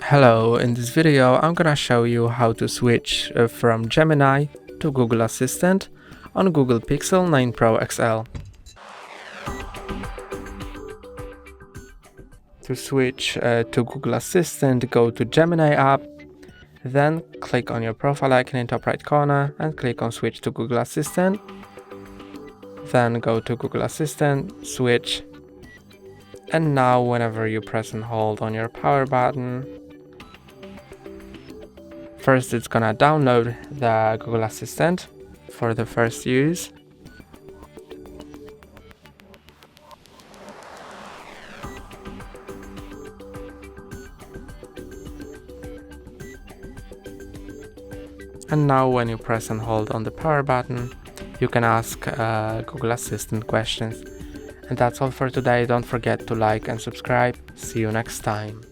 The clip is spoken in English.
Hello, in this video I'm gonna show you how to switch from Gemini to Google Assistant on Google Pixel 9 Pro XL. To switch to Google Assistant, go to Gemini app, then click on your profile icon in top right corner and click on switch to Google Assistant. Then go to Google Assistant, switch, and now whenever you press and hold on your power button, first it's gonna download the Google Assistant for the first use. And now when you press and hold on the power button, you can ask Google Assistant questions. And that's all for today. Don't forget to like and subscribe. See you next time.